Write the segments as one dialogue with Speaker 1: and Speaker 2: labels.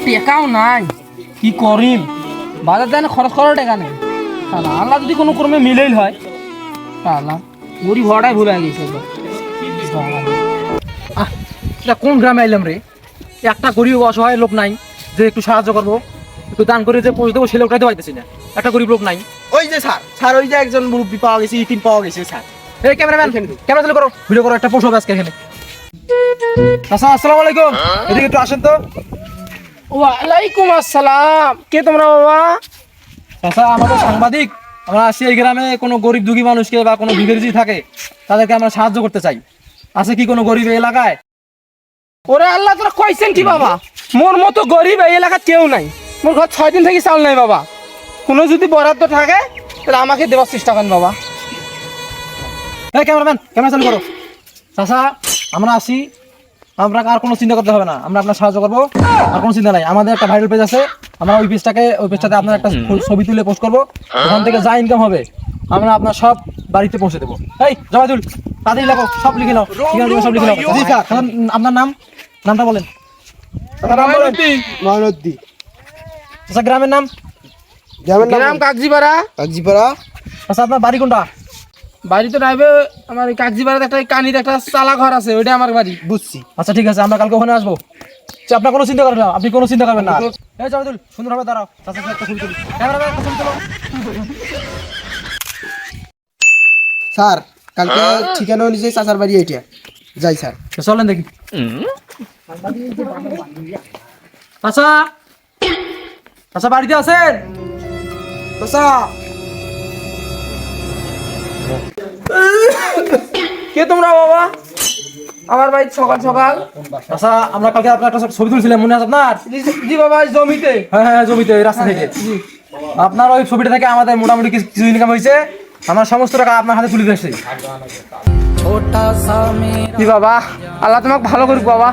Speaker 1: টেকাও নাই, কি করিম? বাজার দেয় না, খরচ করার টাকা নেই। আল্লাহ যদি কোনো ক্রমে মিলেই হয়, আল্লাহ গরিব হওয়াটাই ভুলে গেছে। এটা কোন গ্রামে আইলাম রে? একটা গরিব অসহায় লোক নাই যে একটু সাহায্য করবো, একটু দান করে যে পৌঁছে দেবো, সে লোকটাই পাইতেছি না। একটা গরিব লোক নাই।
Speaker 2: ওই যে স্যার ওই যে একজন মুরব্বী পাওয়া গেছে, ইতিম পাওয়া গেছে স্যার।
Speaker 1: এই ক্যামেরাম্যান, ক্যামেরা চালু করো, ভিডিও করো, একটা পশু হবে আজকে এখানে। আচ্ছা, আসসালামু আলাইকুম, এদিকে একটু আসেন তো।
Speaker 3: ওয়ালাইকুম আসসালাম। কে তোমরা বাবা?
Speaker 1: আচ্ছা, আমাদের সাংবাদিক, আমরা আসছি এই গ্রামে কোনো গরিব দুঃখী মানুষকে বা কোনো ভিখারি যদি থাকে তাদেরকে আমরা সাহায্য করতে চাই। আছে কি কোনো গরিব এই এলাকায়?
Speaker 3: ওরে আল্লাহ, তোরা কইছেন কি বাবা? মোর মতো গরিব এই এলাকার কেউ নাই। মোর ঘর 6 দিন থেকে চাউল নাই বাবা। কোনো যদি বরাদ্দ থাকে তাহলে আমাকে দেওয়ার চেষ্টা করেন বাবা।
Speaker 1: এই ক্যামেরাম্যান, ক্যামেরা চালু করো। চাচা, আমরা আসি, আপনাকে আর কোনো চিন্তা করতে হবে না, আমরা আপনার সাহায্য করবো, আর কোনো চিন্তা নাই। আমাদের একটা ভাইরাল পেজ আছে, আমরা ওই পেজটাতে আপনার একটা ছবি তুলে পোস্ট করবো। ওখান থেকে যা ইনকাম হবে আমরা আপনার সব বাড়িতে পৌঁছে দেবো। এই জবাদুল, তাড়াতাড়ি লেখো, সব লিখে নাও, সব লিখে নাও। জি স্যার, আপনার নামটা বলেন।
Speaker 2: ময়নদ্দি।
Speaker 1: আচ্ছা, গ্রামের নাম?
Speaker 3: গ্রাম কাকজিপাড়া।
Speaker 1: আচ্ছা, আপনার বাড়ি কোনটা?
Speaker 3: বাড়ি তো রাইবে আমার কাকজিপাড়াতে একটা কানিতে একটা চালা ঘর আছে, ওইটা আমার বাড়ি।
Speaker 2: বুঝছি।
Speaker 1: আচ্ছা, ঠিক আছে, আমরা কালকে ওখানে আসবো। আপনার কোনো চিন্তা করবেন না, আপনি কোনো চিন্তা করবেন না। এই জবাদুল, সুন্দরভাবে দাঁড়াও, চাচা একটা ছবি তুলি। ক্যামেরাম্যান, একটা ছবি তুলো।
Speaker 2: স্যার কালকে ঠিকানা অনুযায়ী চাচার বাড়ি এইটা যাই স্যার।
Speaker 1: চলেন দেখি। আচ্ছা, আচ্ছা, বাড়িতে আছেন?
Speaker 2: চাচা
Speaker 3: কে তোমরা বাবা? আমার বাড়ি সকাল সকাল।
Speaker 1: আচ্ছা, আমরা কালকে আপনার একটা ছবি তুলছিলাম, মনে আছে আপনার?
Speaker 3: জি বাবা, জমিতে।
Speaker 1: হ্যাঁ, জমিতে, ওই রাস্তা থেকে। আপনার ওই ছবিটা থেকে আমাদের মোটামুটি কিছু ইনকাম হয়েছে, আমার সমস্ত টাকা আপনার হাতে তুলে দিয়েছি।
Speaker 3: জি বাবা, আল্লাহ তোমাকে ভালো করুক বাবা।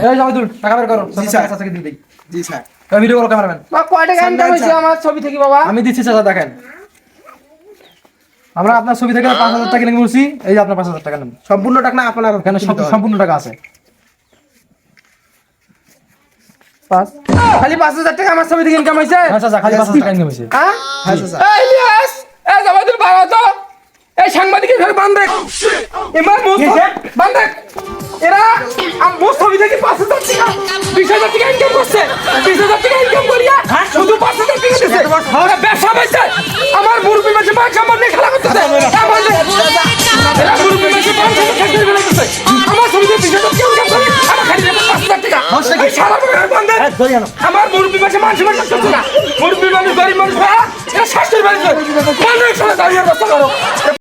Speaker 1: এই জবাদুল, টাকা বের করো।
Speaker 2: জি স্যার।
Speaker 1: চাচাকে দিয়ে দিই।
Speaker 2: জি স্যার।
Speaker 1: ভিডিও করো ক্যামেরাম্যান।
Speaker 3: বা কয় টাকা ইনকাম হয়েছে আমার ছবি থেকে বাবা?
Speaker 1: আমি দিচ্ছি চাচা, দেখেন। আমরা আপনার ছবি থেকে 5,000 টাকা নিয়ে বলছি, এই যে আপনার 5,000 টাকা নেন।
Speaker 2: সম্পূর্ণ টাকা না আপনার?
Speaker 1: এখানে সম্পূর্ণ টাকা আছে।
Speaker 3: খালি 5,000 টাকা আমার ছবি থেকে ইনকাম হয়েছে?
Speaker 1: হ্যাঁ চাচা, খালি 5,000 টাকা ইনকাম হয়েছে।
Speaker 3: হ্যাঁ?
Speaker 2: হ্যাঁ চাচা।
Speaker 3: এই ইলিয়াস, এই জবাদুল বাবা তো এই সাংবাদিকের ঘরে বান্ধে। এবার বান্ধে। এরা মোর ছবি থেকে 5,000 টাকা 20,000 টাকা ইনকাম করছে। 20,000 টাকা ইনকাম করিয়া শুধু 5,000 টাকা দিছে। ওরা ব্যবসা পাইছে। আমার মুরব্বি মাঝে মা কামার নিয়ে খেলা করতেছে। এরা মুরব্বি মাঝে মান সম্মান খেতে বেলাতেছে। আমার ছবি থেকে 20,000 টাকা ইনকাম করে আমার খালি 5,000 টাকা। এই সারা বছর বান্ধে। আমার মুরব্বি মাঝে মান সম্মান করতেছে না। মুরব্বি মানুষ, গরিব মানুষ, এরা শাশুড়ি বাড়ি যায়। মানুষ সবাই দাঁড়িয়ে রাস্তা করো।